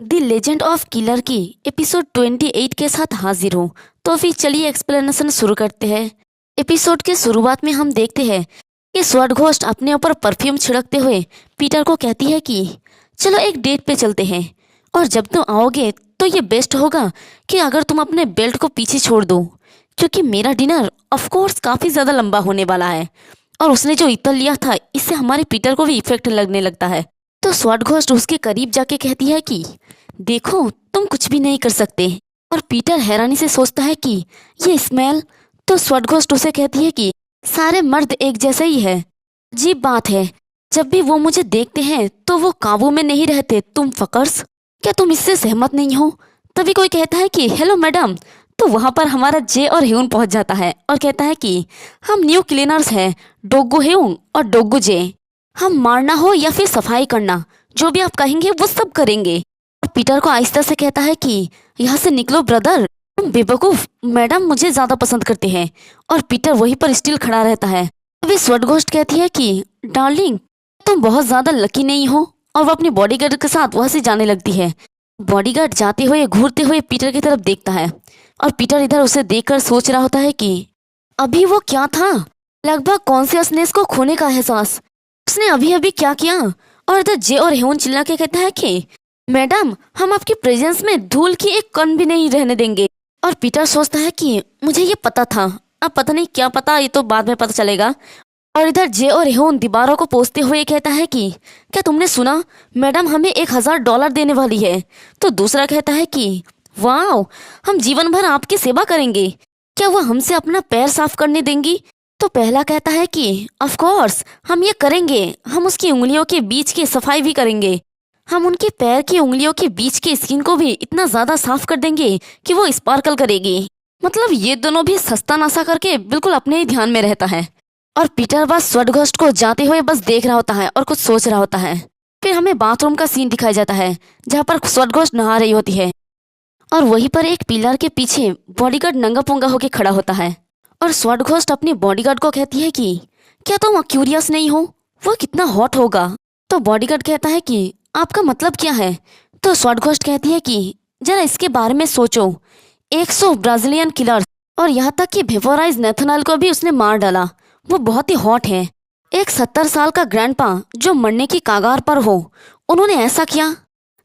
The legend of killer की episode 28 के साथ हाजिर हूँ। तो फिर चलिए एक्सप्लेनेशन शुरू करते हैं। एपिसोड के शुरुआत में हम देखते हैं कि स्वॉर्ड घोस्ट अपने ऊपर परफ्यूम छिड़कते हुए पीटर को कहती है कि चलो एक डेट पे चलते हैं, और जब तुम आओगे तो ये बेस्ट होगा कि अगर तुम अपने बेल्ट को पीछे छोड़ दो, क्योंकि मेरा डिनर ऑफकोर्स काफ़ी ज़्यादा लंबा होने वाला है और उसने जो इतर लिया था इससे हमारे पीटर को भी इफेक्ट लगने लगता है। तो स्वॉर्ड घोस्ट उसके करीब जाके कहती है कि देखो तुम कुछ भी नहीं कर सकते, और पीटर हैरानी से सोचता है कि ये स्मेल। तो स्वॉर्ड घोस्ट उसे कहती है कि सारे मर्द एक जैसे ही है। अजीब बात है, जब भी वो मुझे देखते हैं तो वो काबू में नहीं रहते। तुम फकर्स, क्या तुम इससे सहमत नहीं हो? तभी कोई कहता है कि हेलो मैडम। तो वहां पर हमारा जे और ह्यून पहुंच जाता है और कहता है कि हम न्यू क्लीनर्स हैं, डोगो ह्यून और डोगो जे। हम मारना हो या फिर सफाई करना, जो भी आप कहेंगे वो सब करेंगे। और पीटर को आहिस्ता से कहता है कि यहाँ से निकलो ब्रदर, तुम बेवकूफ, मैडम मुझे ज्यादा पसंद करते हैं। और पीटर वहीं पर स्टिल खड़ा रहता है। अभी स्वॉर्ड घोस्ट कहती है कि डार्लिंग तुम बहुत ज्यादा लकी नहीं हो, और वो अपनी बॉडीगार्ड के साथ वहां से जाने लगती है। बॉडीगार्ड जाते हुए घूरते हुए पीटर की तरफ देखता है, और पीटर इधर उसे देखकर सोच रहा होता है कि अभी वो क्या था, लगभग कॉन्शियसनेस को खोने का एहसास। उसने अभी अभी क्या किया? और इधर जे और ह्यून चिल्ला के कहता है कि मैडम हम आपकी प्रेजेंस में धूल की एक कण भी नहीं रहने देंगे। और पीटर सोचता है कि मुझे ये पता था, अब पता नहीं क्या पता, ये तो बाद में पता चलेगा। और इधर जे और ह्यून दीवारों को पोंछते हुए कहता है कि क्या तुमने सुना, मैडम हमें $1000 देने वाली है। तो दूसरा कहता है कि वाह, हम जीवन भर आपकी सेवा करेंगे, क्या वो हमसे अपना पैर साफ करने देंगी? तो पहला कहता है कि ऑफ कोर्स हम ये करेंगे, हम उसकी उंगलियों के बीच की सफाई भी करेंगे, हम उनके पैर की उंगलियों के बीच की स्किन को भी इतना ज्यादा साफ कर देंगे कि वो स्पार्कल करेगी। मतलब ये दोनों भी सस्ता नशा करके बिल्कुल अपने ही ध्यान में रहता है। और पीटर बस स्वॉर्ड घोस्ट को जाते हुए बस देख रहा होता है और कुछ सोच रहा होता है। फिर हमें बाथरूम का सीन दिखाया जाता है जहाँ पर स्वॉर्ड घोस्ट नहा रही होती है, और वहीं पर एक पिलर के पीछे बॉडीगार्ड नंगा पुंगा होके खड़ा होता है। और स्वॉर्ड घोस्ट अपनी बॉडीगार्ड को कहती है कि क्या तुम क्यूरियस नहीं हो, वो कितना हॉट होगा? तो बॉडीगार्ड कहता है कि आपका मतलब क्या है? तो स्वॉर्ड घोस्ट कहती है कि जरा इसके बारे में सोचो, 100 ब्राजीलियन किलर्स और यहाँ तक कि वेपोराइज नेथनल को भी उसने मार डाला, वो बहुत ही हॉट है। एक 70 साल का ग्रैंडपा जो मरने की कागार पर हो, उन्होंने ऐसा किया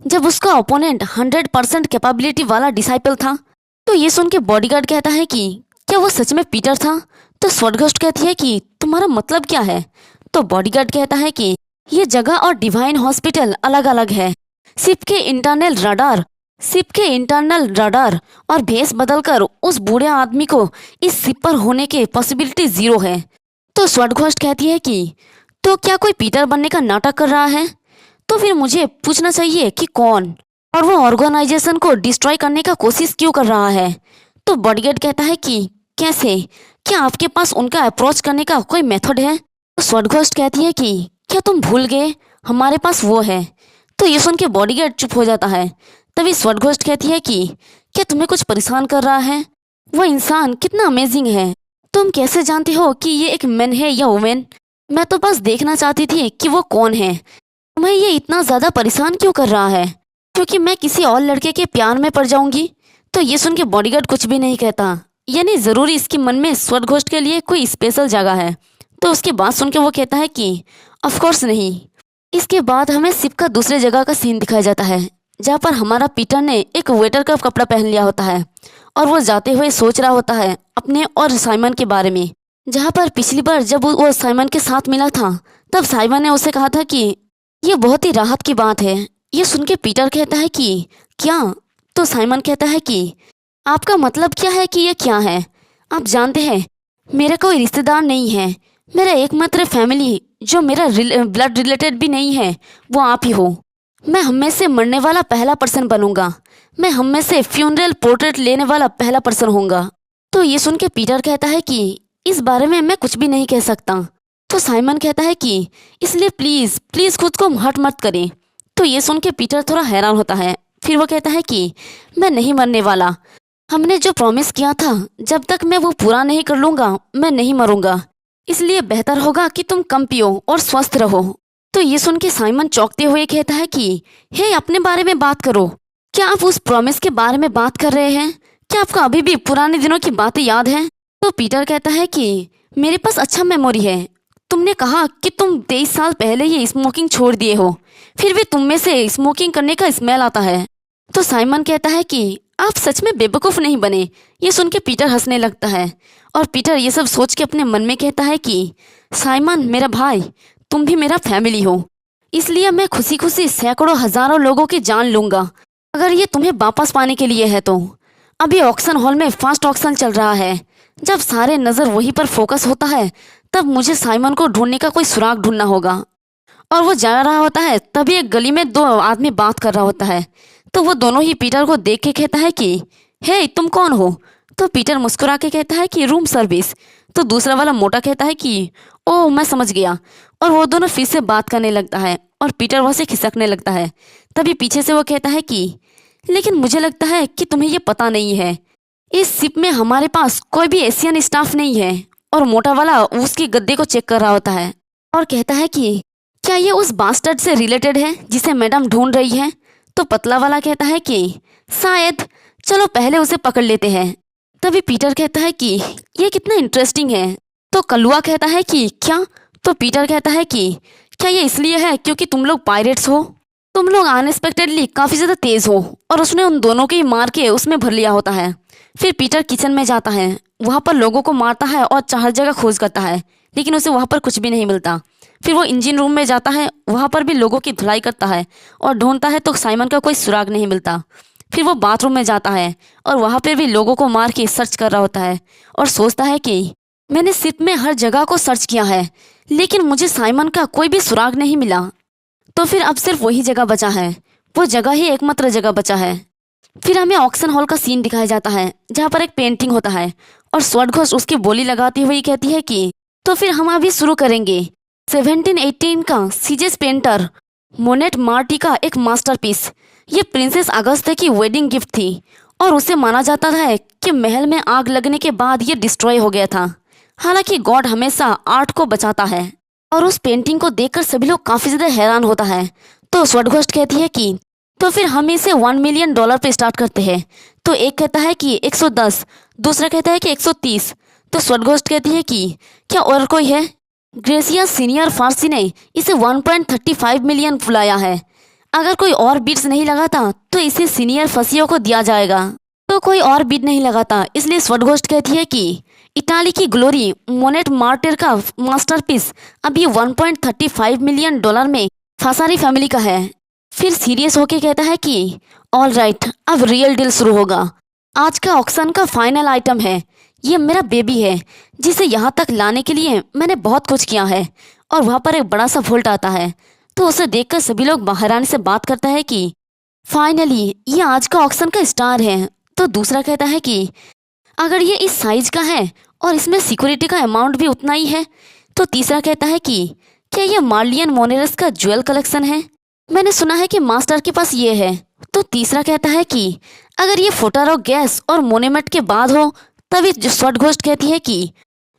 जब उसका ओपोनेंट 100% कैपेबिलिटी वाला डिसाइपल था। तो ये सुन के बॉडीगार्ड कहता है कि क्या वो सच में पीटर था? तो स्वॉर्ड घोस्ट कहती है कि तुम्हारा मतलब क्या है? तो बॉडीगार्ड कहता है कि ये जगह और डिवाइन हॉस्पिटल अलग अलग है। शिप के इंटरनल रडार और भेस बदलकर उस बूढ़े आदमी को इस शिप पर होने के पॉसिबिलिटी 0 है। तो स्वॉर्ड घोस्ट कहती है कि तो क्या कोई पीटर बनने का नाटक कर रहा है? तो फिर मुझे पूछना चाहिए कि कौन, और वो ऑर्गेनाइजेशन को डिस्ट्रॉय करने का कोशिश क्यों कर रहा है? तो बॉडीगार्ड कहता है कि कैसे, क्या आपके पास उनका अप्रोच करने का कोई मेथड है? तो स्वॉर्ड घोस्ट कहती है कि क्या तुम भूल गए, हमारे पास वो है। तो ये सुन के बॉडीगार्ड चुप हो जाता है। तभी स्वॉर्ड घोस्ट कहती है कि क्या तुम्हें कुछ परेशान कर रहा है? वो इंसान कितना अमेजिंग है, तुम कैसे जानते हो कि ये एक मैन है या वुमेन? मैं तो बस देखना चाहती थी कि वो कौन है। तुम्हें ये इतना ज्यादा परेशान क्यों कर रहा है? क्योंकि मैं किसी और लड़के के प्यार में पड़ जाऊंगी? तो ये सुन के बॉडीगार्ड कुछ भी नहीं कहता, यानी जरूरी इसके मन में स्वॉर्ड घोस्ट के लिए कोई स्पेशल जगह है। तो उसके बाद सुन के वो कहता है कि ऑफ कोर्स नहीं। इसके बाद हमें शिप का दूसरे जगह का सीन दिखाया जाता है जहाँ पर हमारा पीटर ने एक वेटर का कपड़ा पहन लिया होता है, और वो जाते हुए सोच रहा होता है अपने और साइमन के बारे में। जहाँ पर पिछली बार जब वो साइमन के साथ मिला था तब साइमन ने उसे कहा था कि ये बहुत ही राहत की बात है। ये सुन के पीटर कहता है कि क्या? तो साइमन कहता है कि आपका मतलब क्या है कि ये क्या है? आप जानते हैं मेरा कोई रिश्तेदार नहीं है, मेरा एकमात्र फैमिली जो मेरा ब्लड रिलेटेड भी नहीं है वो आप ही हो। मैं हम में से मरने वाला पहला पर्सन बनूंगा, मैं हम में से फ्यूनरल पोर्ट्रेट लेने वाला पहला पर्सन होऊंगा। तो ये सुन के पीटर कहता है कि इस बारे में मैं कुछ भी नहीं कह सकता। तो साइमन कहता है कि इसलिए प्लीज प्लीज खुद को हर्ट मत करें। तो ये सुन के पीटर थोड़ा हैरान होता है। फिर वो कहता है कि मैं नहीं मरने वाला, हमने जो प्रॉमिस किया था जब तक मैं वो पूरा नहीं कर लूंगा मैं नहीं मरूंगा, इसलिए बेहतर होगा कि तुम कम पियो और स्वस्थ रहो। तो ये सुन के साइमन चौंकते हुए कहता है कि हे अपने बारे में बात करो, क्या आप उस प्रॉमिस के बारे में बात कर रहे हैं? क्या आपको अभी भी पुराने दिनों की बातें याद हैं? तो पीटर कहता है कि मेरे पास अच्छा मेमोरी है। तुमने कहा कि तुम 23 साल पहले ही स्मोकिंग छोड़ दिए हो, फिर भी तुम में से स्मोकिंग करने का स्मेल आता है। तो साइमन कहता है कि आप सच में बेवकूफ़ नहीं बने। ये सुन के पीटर हंसने लगता है और पीटर ये सब सोच के अपने मन में कहता है कि साइमन मेरा भाई, तुम भी मेरा फैमिली हो, इसलिए मैं खुशी खुशी सैकड़ों हजारों लोगों की जान लूंगा अगर ये तुम्हें वापस पाने के लिए है तो। अभी ऑक्शन हॉल में फास्ट ऑक्शन चल रहा है। जब सारे नज़र वहीं पर फोकस होता है तब मुझे साइमन को ढूंढने का कोई सुराग ढूंढना होगा। और वो जा रहा होता है तभी एक गली में दो आदमी बात कर रहा होता है। तो वो दोनों ही पीटर को देख के कहता है कि हे तुम कौन हो? तो पीटर मुस्कुरा के कहता है कि रूम सर्विस। तो दूसरा वाला मोटा कहता है कि ओह मैं समझ गया। और वो दोनों फिर से बात करने लगता है और पीटर वहाँ से खिसकने लगता है। तभी पीछे से वो कहता है कि लेकिन मुझे लगता है कि तुम्हें ये पता नहीं है, इस शिप में हमारे पास कोई भी एशियन स्टाफ नहीं है। और मोटा वाला उसके गद्दे को चेक कर रहा होता है और कहता है कि क्या ये उस बास्टर्ड से रिलेटेड है जिसे मैडम ढूंढ रही है? तो पतला वाला कहता है कि शायद, चलो पहले उसे पकड़ लेते हैं। तभी पीटर कहता है कि ये कितना इंटरेस्टिंग है। तो कलुआ कहता है कि क्या? तो पीटर कहता है कि क्या ये इसलिए है क्योंकि तुम लोग पायरेट्स हो? तुम लोग अनएक्सपेक्टेडली काफ़ी ज़्यादा तेज़ हो। और उसने उन दोनों को ही मार के उसमें भर लिया होता है। फिर पीटर किचन में जाता है, वहाँ पर लोगों को मारता है और हर जगह खोज करता है, लेकिन उसे वहाँ पर कुछ भी नहीं मिलता। फिर वो इंजन रूम में जाता है, वहाँ पर भी लोगों की धुलाई करता है और ढूंढता है तो साइमन का कोई सुराग नहीं मिलता। फिर वो बाथरूम में जाता है और वहाँ पर भी लोगों को मार के सर्च कर रहा होता है और सोचता है कि मैंने शिप में हर जगह को सर्च किया है लेकिन मुझे साइमन का कोई भी सुराग नहीं मिला। तो फिर अब सिर्फ वही जगह बचा है, वो जगह ही एकमात्र जगह बचा है। फिर हमें ऑक्शन हॉल का सीन दिखाया जाता है जहाँ पर एक पेंटिंग होता है और स्वॉर्डघोस्ट उसकी बोली लगाती हुई कहती है कि तो फिर हम अभी शुरू करेंगे 1718 का सीजेस पेंटर मोनेट मार्टी का एक मास्टरपीस। ये प्रिंसेस अगस्ता की वेडिंग गिफ्ट थी और उसे माना जाता है कि महल में आग लगने के बाद ये डिस्ट्रॉय हो गया था। हालांकि गॉड हमेशा आर्ट को बचाता है और उस पेंटिंग को देखकर सभी लोग काफ़ी ज़्यादा हैरान होता है। तो स्वॉर्डघोस्ट कहती है कि तो फिर हम इसे $1 मिलियन पे स्टार्ट करते हैं। तो एक कहता है कि 110, दूसरा कहता है कि 130। तो स्वॉर्डघोस्ट कहती है कि क्या और कोई है? ग्रेसिया सीनियर फारसी ने इसे 1.35 मिलियन बुलाया है। अगर कोई और बीट्स नहीं लगाता तो इसे सीनियर फसियों को दिया जाएगा। तो कोई और बीट नहीं लगाता, इसलिए स्वॉर्डघोस्ट कहती है कि इटाली की ग्लोरी मोनेट मार्टिर का मास्टरपीस अभी $1.35 मिलियन में फासारी फैमिली का है। फिर सीरियस होके कहता है कि ऑल राइट, अब रियल डील शुरू होगा। आज का ऑक्शन का फाइनल आइटम है, ये मेरा बेबी है जिसे यहाँ तक लाने के लिए मैंने बहुत कुछ किया है। और वहाँ पर एक बड़ा सा वोल्ट आता है तो उसे देखकर सभी लोग हैरानी से बात करता है कि फाइनली ये आज का ऑक्शन का स्टार है। तो दूसरा कहता है कि अगर ये इस साइज का है और इसमें सिक्योरिटी का अमाउंट भी उतना ही है। तो तीसरा कहता है कि क्या ये मार्लियन मोनेरस का ज्वेल कलेक्शन है? मैंने सुना है कि मास्टर के पास ये है। तो तीसरा कहता है कि अगर ये फोटारोक गैस और मोनेमेट के बाद हो तभी स्वॉर्डघोस्ट कहती है कि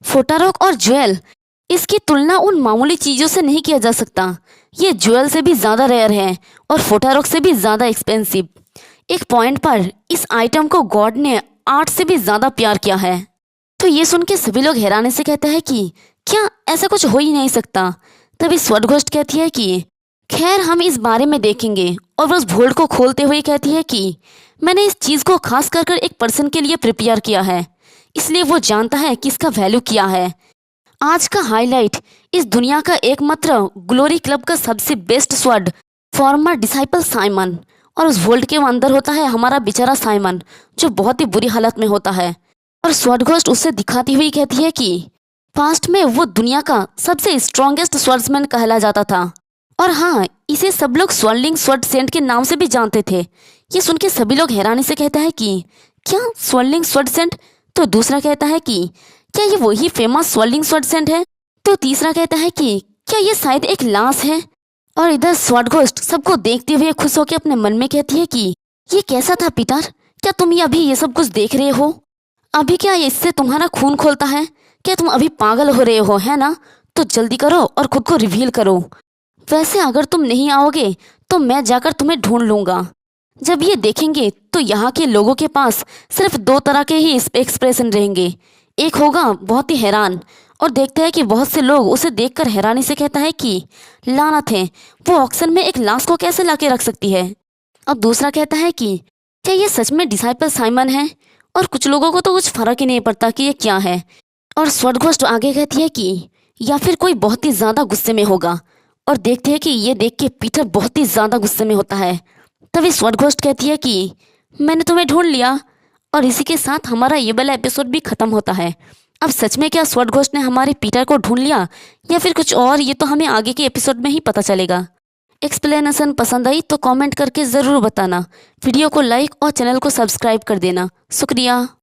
फोटारोक और ज्वेल, इसकी तुलना उन मामूली चीज़ों से नहीं किया जा सकता। ये ज्वेल से भी ज़्यादा रेयर है और फोटारोक से भी ज़्यादा एक्सपेंसिव। एक पॉइंट पर इस आइटम को गॉड ने आर्ट से भी ज़्यादा प्यार किया है। तो ये सुन के सभी लोग हैरानी से कहते हैं कि क्या ऐसा कुछ हो ही नहीं सकता। तभी स्वॉर्डघोस्ट कहती है कि खैर हम इस बारे में देखेंगे। और वो उस वोल्ट को खोलते हुए कहती है कि मैंने इस चीज़ को खास कर एक पर्सन के लिए प्रिपेयर किया है, इसलिए वो जानता है कि इसका वैल्यू क्या है। आज का हाईलाइट इस दुनिया का एकमात्र ग्लोरी क्लब का सबसे best sword farmer disciple Simon. और उस वोल्ट के अंदर होता है हमारा बेचारा साइमन जो बहुत ही बुरी हालत में होता है। और स्वॉर्डघोस्ट उसे दिखाती हुई कहती है कि पास्ट में वो दुनिया का सबसे स्ट्रॉन्गेस्ट स्वर्ड्समैन कहला जाता था और हाँ, इसे सब लोग स्वर्लिंग स्वॉर्ड सेंट के नाम से भी जानते थे। ये सुन के सभी लोग हैरानी से कहता है कि क्या स्वर्लिंग स्वॉर्ड सेंट? तो दूसरा कहता है कि क्या ये वही फेमस स्वर्लिंग स्वॉर्ड सेंट है? तो तीसरा कहता है कि क्या ये शायद एक लाश है? और इधर स्वॉर्डघोस्ट सबको देखते हुए खुश होकर अपने मन में कहती है कि ये कैसा था पीटर, क्या तुम ये अभी ये सब कुछ देख रहे हो? अभी क्या इससे तुम्हारा खून खोलता है? क्या तुम अभी पागल हो रहे हो, है ना? तो जल्दी करो और खुद को रिवील करो। वैसे अगर तुम नहीं आओगे तो मैं जाकर तुम्हें ढूंढ लूंगा। जब ये देखेंगे तो यहाँ के लोगों के पास सिर्फ दो तरह के ही एक्सप्रेशन रहेंगे। एक होगा बहुत ही हैरान, और देखते हैं कि बहुत से लोग उसे देखकर हैरानी से कहता है कि लानत है, वो ऑक्शन में एक लाश को कैसे लाके रख सकती है। अब दूसरा कहता है कि क्या ये सच में डिसाइपल साइमन है, और कुछ लोगों को तो कुछ फर्क ही नहीं पड़ता कि ये क्या है। और स्वॉर्डघोस्ट आगे कहती है कि या फिर कोई बहुत ही ज़्यादा गुस्से में होगा, और देखते हैं कि ये देख के पीटर बहुत ही ज़्यादा गुस्से में होता है। तभी स्वॉर्डघोस्ट कहती है कि मैंने तुम्हें ढूंढ लिया, और इसी के साथ हमारा ये वाला एपिसोड भी ख़त्म होता है। अब सच में क्या स्वॉर्डघोस्ट ने हमारे पीटर को ढूंढ लिया या फिर कुछ और, ये तो हमें आगे के एपिसोड में ही पता चलेगा। एक्सप्लेनेशन पसंद आई तो कमेंट करके ज़रूर बताना। वीडियो को लाइक और चैनल को सब्सक्राइब कर देना। शुक्रिया।